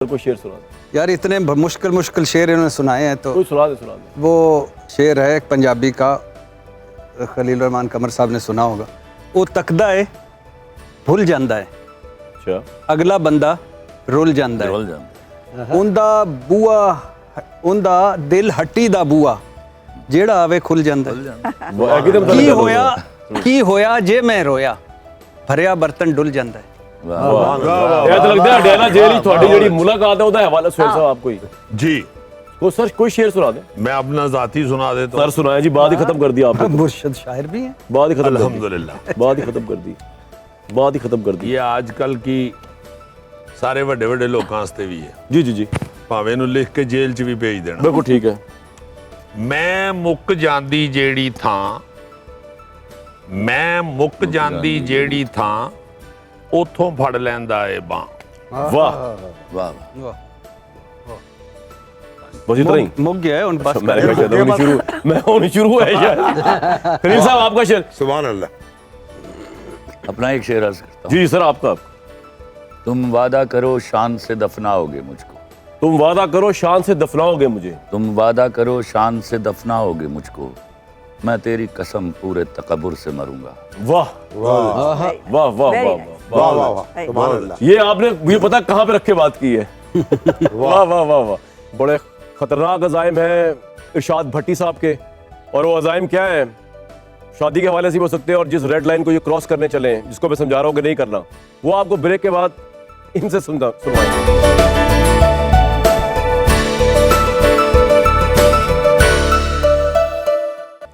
कोई शेर सुना दे यार, इतने मुश्किल मुश्किल शेर इन्होंने सुनाए हैं तो कोई सुना दे। वो शेर है एक पंजाबी का, खलील रहमान कमर साहब ने सुना होगा। वो तकदा है भुल जांदा है, अच्छा अगला बंदा रुल जांदा है, उनदा बूआ उनदा दिल हट्टी दा बूआ जेड़ा आवे खुल जांदा है। वो एकदम की होया जे मैं रोया भरिया बर्तन डुल जांदा है। ਇਹ ਤਾਂ ਲੱਗਦਾ ਹੈ ਡੈਲਾ ਜੇਲ ਹੀ ਤੁਹਾਡੀ ਜਿਹੜੀ ਮੁਲਾਕਾਤ ਹੈ ਉਹਦਾ ਹਵਾਲਾ ਸੁਹੇਲ ਸਾਹਿਬ आपको ही जी तो सर कोई शेर सुना दे। मैं अपना जाती सुना देता सर हूँ। सुनाया जी, बात ही खत्म कर दिया आपने, मुर्शद शायर भी हैं। बात ही खत्म कर दी, अल्हम्दुलिल्लाह। बात ही खत्म कर दी, बात ही खत्म कर दी। ये आजकल की सारे ਵੱਡੇ ਵੱਡੇ ਲੋਕਾਂ ਵਾਸਤੇ ਵੀ ਹੈ, जी जी जी ਭਾਵੇਂ ਨੂੰ ਲਿਖ ਕੇ ਜੇਲ੍ਹ 'ਚ ਵੀ ਭੇਜ ਦੇਣਾ। बिल्कुल ठीक है। ਮੈਂ ਮੁੱਕ ਜਾਂਦੀ ਜਿਹੜੀ ਥਾਂ, ਮੈਂ ਮੁੱਕ ਜਾਂਦੀ ਜਿਹੜੀ ਥਾਂ ਉਥੋਂ ਫੜ ਲੈਂਦਾ ਏ ਬਾਂ। वाह वाह बस इतना ही। मुक गया है उन बस मैंने कहा शायद होनी शुरू, मैं होनी शुरू है यार। खलील साहब आपका शेर। सुभान अल्लाह। अपना एक शेर अर्ज करता हूँ। जी सर आपका। तुम वादा करो शान से दफनाओगे मुझको, तुम वादा करो शान से दफनाओगे मुझे, तुम वादा करो शान से दफनाओगे मुझको, मैं तेरी कसम पूरे तकब्बुर से मरूंगा। वाह वाह वाह वाह वाह वाह वाह वाह सुभान अल्लाह। ये आपने मुझे पता कहाँ पे रख के बात की है। वाह वाह वाह वाह, बड़े खतरनाक अजाइम हैं इरशाद भट्टी साहब के। और वो अजाइम क्या है, शादी के हवाले से भी हो सकते हैं और जिस रेड लाइन को ये क्रॉस करने चले हैं, जिसको मैं समझा रहा हूँ कि नहीं करना, वो आपको ब्रेक के बाद इनसे सुनवाएंगे।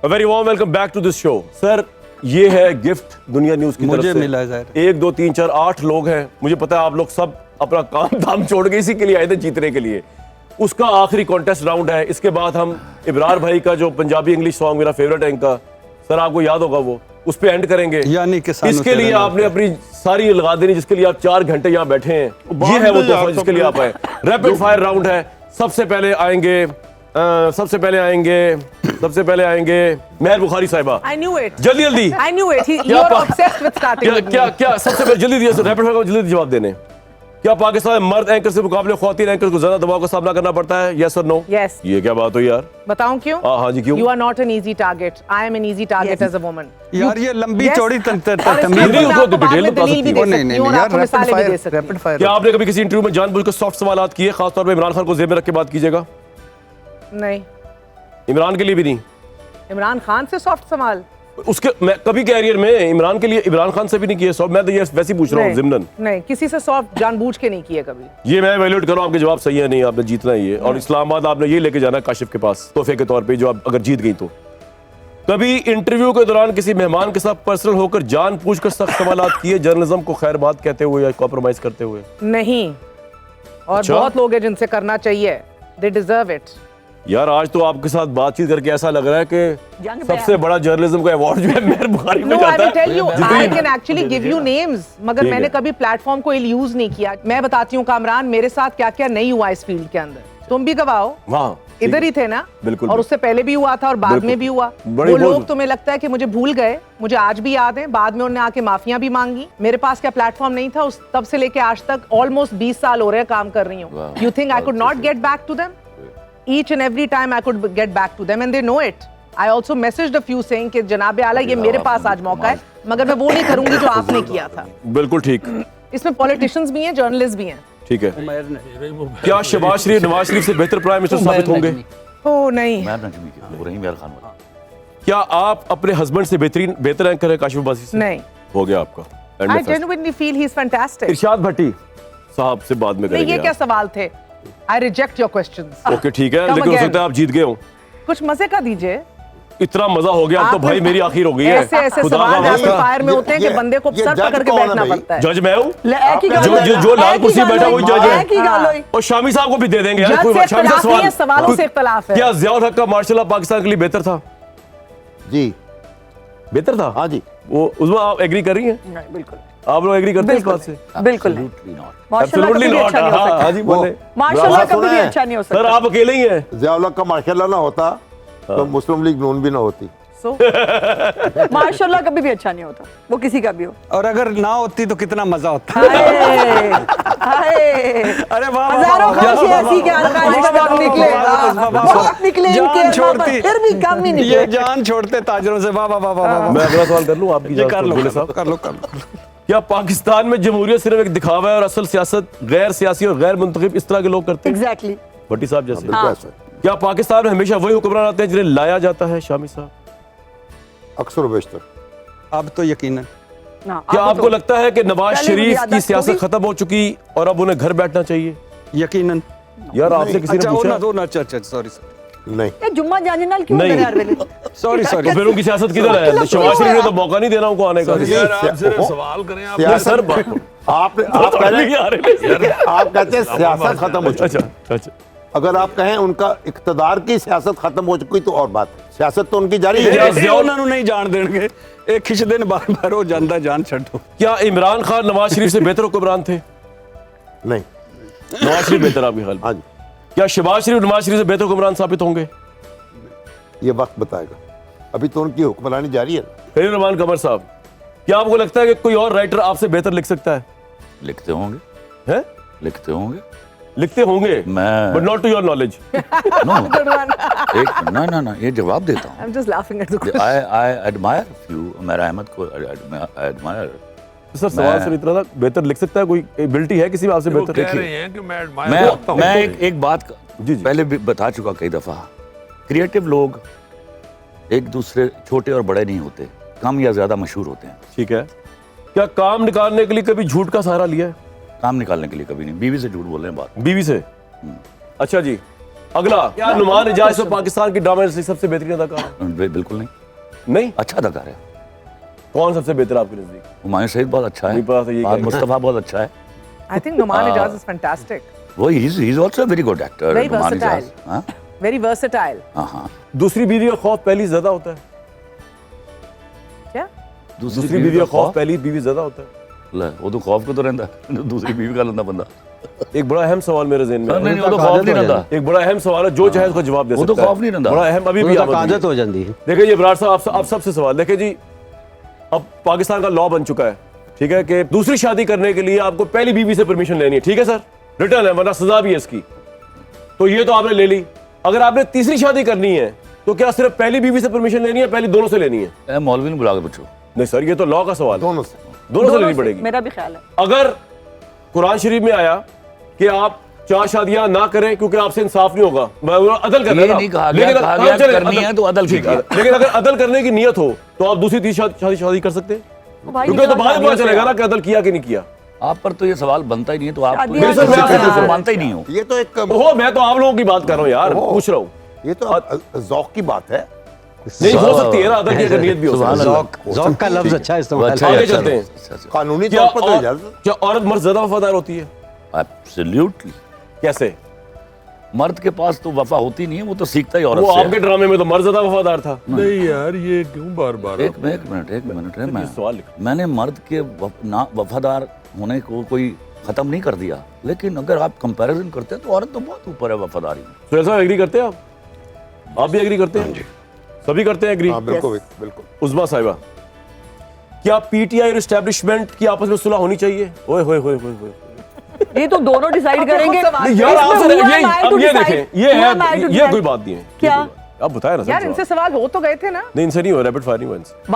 Very warm welcome back to this show. Sir ये है गिफ्ट दुनिया न्यूज की तरफ मुझे से। मिला है ज़ाहिर। 1 2 3 4 8 लोग हैं, मुझे पता है आप लोग सब अपना काम धाम छोड़ के इसी के लिए आए थे, जीतने के लिए। उसका आखिरी कॉन्टेस्ट राउंड है, इसके बाद हम इब्रार भाई का जो पंजाबी इंग्लिश सॉन्ग मेरा फेवरेट है इनका, सर आपको याद होगा वो, उस पे एंड करेंगे। यानी किसानों इसके से लिए रहना आपने अपनी सारी लगा देनी, जिसके लिए आप 4 घंटे यहाँ बैठे हैं। ये है वो तोहफा जिसके लिए आप आए। रैपिड फायर राउंड है। सबसे पहले आएंगे मेहर बुखारी साहिबा। I knew it. जल्दी जल्दी I knew it. क्या You're पा- obsessed with starting with me. क्या सबसे पहले जल्दी दिया रैपिड फायर जल्दी जवाब देने। क्या पाकिस्तान में मर्द एंकर से मुकाबले ख्वातीन एंकर को ज्यादा दबाव का सामना करना पड़ता है? यस और नो? Yes. ये क्या बात हुई यार? बताऊं क्यों? हाँ जी क्यों? You are not an easy target. I am an easy target as a woman. यार ये लंबी Yes. चौड़ी और इसके तमीज ऊपर नहीं, मैं उसको आपको बाद डिटेल में बता दलील भी सकती दे हो। सकती हूँ और आपको मिसालें भी दे सकती रैपिड हूँ। फायर क्या आपने कभी किसी इंटरव्यू में जानबूझकर सॉफ्ट सवाल किए, खासतौर पर इमरान खान को जेब में रख के बात कीजिएगा? नहीं, इमरान के लिए भी नहीं? इमरान खान से सॉफ्ट सवाल उसके मैं कभी कैरियर में इमरान के लिए इमरान खान से भी नहीं किए सॉफ्ट। मैं तो ये वैसे ही पूछ रहा हूँ नहीं, जिमनन। नहीं, किसी से सॉफ्ट जानबूझ के नहीं किए कभी। ये मैं वैल्यूएट कर रहा हूँ, आपके जवाब सही है नहीं, आपने जीतना ही है। और इस्लामाबाद आपने ये लेके जाना है काशिफ के पास तोहफे के तौर पे, जो आप अगर जीत गई तो। कभी इंटरव्यू के दौरान किसी मेहमान के साथ पर्सनल होकर जानबूझकर सख्त सवालात किए, जर्नलिज्म को खैर बात कहते हुए या कॉम्प्रोमाइज करते हुए? नहीं, और अच्छा? बहुत लोग हैं जिनसे करना चाहिए। They deserve it. यार आज तो आपके साथ बातचीत करके ऐसा लग रहा है कि सबसे बड़ा जर्नलिज्म का अवार्ड जो है मेहर बुखारी को No, I जाता will tell है। you, I can actually give you names, मगर ठीक मैंने है। कभी प्लेटफॉर्म को इल यूज नहीं किया। मैं बताती हूँ कामरान, मेरे साथ क्या क्या नहीं हुआ इस फील्ड के अंदर, तुम भी गवाह हो। हाँ, इधर ही थे ना? बिल्कुल, और उससे पहले भी हुआ था और बाद बिल्कुल। में भी हुआ। बड़ी वो बहुत- लोग तुम्हें लगता है कि मुझे भूल गए, मुझे आज भी याद है। बाद में उन्होंने आके माफिया भी मांगी। मेरे पास क्या प्लेटफॉर्म नहीं था उस तब से लेके आज तक ऑलमोस्ट 20 साल हो रहे हैं काम कर रही हूँ। Wow. You think I could not get back to them? Each and every time I could get back to them and they know it. I also messaged a few saying कि जनाब आला ये मेरे पास आज मौका है, मगर मैं वो नहीं करूंगी जो आपने किया था। बिल्कुल ठीक। इसमें पॉलिटिशियंस भी हैं, जर्नलिस्ट भी हैं। ठीक है। क्या शहबाज शरीफ नवाज शरीफ से बेहतर प्राइम मिनिस्टर साबित होंगे? ओ नहीं, मैं नजमी के वो रही मेहर खान वाला। क्या आप अपने हस्बैंड से बेहतर एंकर है काशिफ अब्बासी से? नहीं। हो गया आपका। End I of fest. genuinely feel he's fantastic. इरशाद भट्टी साहब से बाद में नहीं, करेंगे ये क्या आप। सवाल थे? I reject your questions. Okay ठीक है, Come लेकिन हो again. सकता है आप जीत गए हो। कुछ मजे का दीजिए। इतना मजा हो गया अब तो आपने- भाई मेरी आखिर हो गई है। ऐसे ऐसे खुदा सवाल का रैपिड वास्ता। फायर में होते हैं कि बंदे को सर पकड़ के बैठना पड़ता है। जज मैं हूँ, एक ही गल जो लाल कुर्सी में बैठा वही जज है। एक ही गल हुई। और शामी साहब को भी दे देंगे यार। जज कोई से शामी साहब इख्तलाफ नहीं है, सवालों से इख्तलाफ है। क्या जियाउल हक का मार्शल लॉ पाकिस्तान के लिए बेहतर था? जी बेहतर था? हाँ जी। वो उसमें आप एग्री कर रही हैं? नहीं, बिल्कुल आप लोग एग्री करते हैं इस बात से? बिल्कुल नहीं। Absolutely not. माशाल्लाह Absolutely कभी भी not. अच्छा नहीं हो हाँ, सकता। हाँ जी बोले। माशाल्लाह बात कभी भी सुने। अच्छा नहीं हो सर सकता। आप अकेले ही हैं। ज़ियाउल हक का मार्शल लॉ ना होता तो मुस्लिम लीग नून भी ना होती। so माशाल्लाह कभी भी अच्छा नहीं होता, वो किसी का भी हो। और अगर ना होती तो कितना मजा होता। हाय हाय, अरे वाह, हजारों वाह, ख्वाहिशें वाह, ऐसी के वाह, आजकल वाह, बहुत निकले, वाह, वाह, वाह, वाह, बहुत निकले जान इनके, छोड़ती। फिर भी कम ही ये निकले। जान छोड़ते ताजरों से। वाह वाह वाह वाह वाह। मैं अगला सवाल कर लूं आपकी ये इजाजत कर से, लो बोले कर साहब। लो कर लो कर लो। क्या पाकिस्तान में जमहूरियत सिर्फ एक दिखावा है और असल सियासत गैर सियासी और गैर मुंतखब इस तरह के लोग करते हैं? एग्जैक्टली। भट्टी साहब जैसे। बिल्कुल ऐसा है। क्या पाकिस्तान में हमेशा वही हुक्मरान आते हैं जिन्हें लाया जाता है, शामी साहब? अक्सर व बेशतर। अब तो यकीनन। क्या आपको लगता है कि नवाज पहले शरीफ मुझे की आदत सियासत होगी। खत्म हो चुकी और अब उन्हें घर बैठना चाहिए? यकीनन। यार आपसे किसी अच्छा ने वो ना पूछा? दो ना, अच्छा अच्छा सॉरी नहीं, ये जुम्मा जाने नाल क्यों नहीं। उधर यार वेले? Sorry sorry. तो फिर उनकी सियासत किधर है? शहबाज शरीफ ने तो मौका नहीं देना उनको आने का। यार आप सिर्फ वो- सवाल करें आप। नहीं, सर आप कह रहे हैं, अच्छा आप कहते हैं सियासत खत्म हो चुकी। अच्छा अगर आप कहें उनका इख्तदार की सियासत खत्म हो चुकी तो और बात है, सियासत तो उनकी जारी है। ਇਹ ਉਹਨਾਂ ਨੂੰ ਨਹੀਂ ਜਾਣ ਦੇਣਗੇ। ਇਹ ਖਿੱਚਦੇ ਨੇ ਬਾਰ ਬਾਰ, ਹੋ ਜਾਂਦਾ ਜਾਨ ਛੱਡੋ। क्या इमरान खान नवाज शरीफ से बेहतर हुक्मरान थे? नहीं, नवाज शरीफ बेहतर आपके ख्याल में? हाँ जी, क्या शहबाज शरीफ नवाज शरीफ से बेहतर हुक्मरान साबित होंगे? ये वक्त बताएगा। अभी तो उनकी हुक्मरानी जारी है। फरीद रहमान कमर साहब, क्या आपको लगता है कि कोई और राइटर आपसे बेहतर लिख सकता है? लिखते होंगे, हैं? लिखते होंगे। लिखते होंगे मैं but not to your knowledge. No एक ना ना ना ये जवाब देता हूँ। I'm just laughing at the question. I admire you, मेरा अहमद को एडमायर। सर सवाल सर इतना था, बेहतर लिख सकता है कोई? एबिलिटी है किसी में आपसे वो बेहतर? कह रहे हैं कि मैं admire करता हूं। मैं एक बात जी, जी। पहले भी बता चुका कई दफा, क्रिएटिव लोग एक दूसरे छोटे और बड़े नहीं होते, कम या ज्यादा मशहूर होते हैं। ठीक है। क्या काम निकालने के लिए कभी झूठ का सहारा लिया है? काम निकालने के लिए कभी नहीं, बीवी से झूठ बोल रहे हैं बात। बीवी से? अच्छा जी, अगला, क्या नुमान इजाज तो पाकिस्तान की ड्रामा इंडस्ट्री सबसे बेहतरीन अदाकार है? बिल्कुल नहीं, नहीं? अच्छा अदाकार है। कौन सबसे बेहतर आपके नजदीक? हुमायूं सईद बहुत अच्छा है, नहीं पता था ये क्या है। मुस्तफा बहुत अच्छा है। I think Numan Ijaz is fantastic. वो he's also a very good actor। Very Numan versatile. Ijaz, हाँ Very versatile. हाँ हाँ। दूसरी बीवी का खौफ पहली ज्यादा होता है? क्या? दूसरी बीवी का खौफ पहली बीवी ज्यादा होता है? ले, वो तो खौफ को तो रहता है, दूसरी बीवी का लंदा बंदा। एक बड़ा अहम सवाल मेरे ज़हन में नहीं है। नहीं, वो तो खौफ नहीं रहता, एक बड़ा अहम सवाल है, जो चाहे उसका जवाब दे वो तो सकता है। खौफ नहीं रहता। बड़ा अहम अभी भी आमद आदत हो जाती है। देखिए ये बराड़ साहब आप सबसे सवाल, देखिए जी, अब पाकिस्तान का लॉ बन चुका है, ठीक है, कि दूसरी शादी करने के लिए आपको पहली बीवी से परमिशन लेनी है, ठीक है सर, रिटर्न है, वरना सजा भी है इसकी। तो ये तो आपने ले ली, अगर आपने तीसरी शादी करनी है तो क्या सिर्फ पहली बीवी से परमिशन लेनी है, पहली दोनों से लेनी है? मौलवी ने बुला के पूछो। नहीं सर, ये तो लॉ का सवाल है, दोनों से। दोनों से लेनी पड़ेगी। मेरा भी ख्याल है। अगर कुरान शरीफ में आया कि आप 4 शादियां ना करें क्योंकि आपसे इंसाफ नहीं होगा, मैं अदल कर ये नहीं कहा गया, कहा गया करनी है तो अदल ठीक है, कीजिए। लेकिन अगर अदल करने की नियत हो तो आप दूसरी तीसरी शादी कर सकते हैं, भाई क्योंकि तो बाद में पता निकाल चलेगा ना कि अदल किया कि नहीं किया। आप पर तो ये सवाल बनता ही नहीं है, तो आप शादियां तो तो यार। मानते ही नहीं हो। ये तो एक ओहो, मैं तो आप लोगों की बात कर रहा हूँ यार, ओहो। पूछ रहा हूँ। ये तो ज़ौक़ की बात है। नहीं हो सकती है ना, अदल की अगर नियत भी हो सुभान सकती है। अल्लाह। ज़ौक़ का लफ्ज अच्छा इस्तेमाल अच्छा, आगे अच्छा, चलते हैं। अच्छा, अच्छा। कानूनी क्या तौर पर तो इजाजत। क्या औरत मर्द ज्यादा वफादार होती है? Absolutely। कैसे? मर्द के पास तो वफा होती नहीं है, वो तो सीखता ही औरत वो से है। आपके ड्रामे में तो मर्द ज्यादा वफादार था। नहीं यार, ये क्यों बार बार एक मिनट है, ये सवाल लिखो। मैंने मर्द के वफादार होने को कोई खत्म नहीं कर दिया, लेकिन अगर आप कंपैरिजन करते हैं तो औरत तो बहुत ऊपर है वफादारी में। सुहेल साहब एग्री करते हैं आप भी एग्री करते हैं? सभी करते हैं एग्री? हाँ बिल्कुल बिल्कुल। उस्मा साहिबा, क्या पीटीआई और एस्टैब्लिशमेंट की आपस में सुलह होनी चाहिए? ओए होए होए होए होए। ये तो दोनों डिसाइड करेंगे। नहीं यार, इसमें आपसे who ये am I to अब ये decide? देखें, ये Who am I है, to ये decide? कोई बात नहीं है। क्या? आप बताएं ना सर यार जवाब। इनसे सवाल हो तो गए थे ना। नहीं इनसे नहीं हो, रैपिड फायर नहीं हुआ इनसे।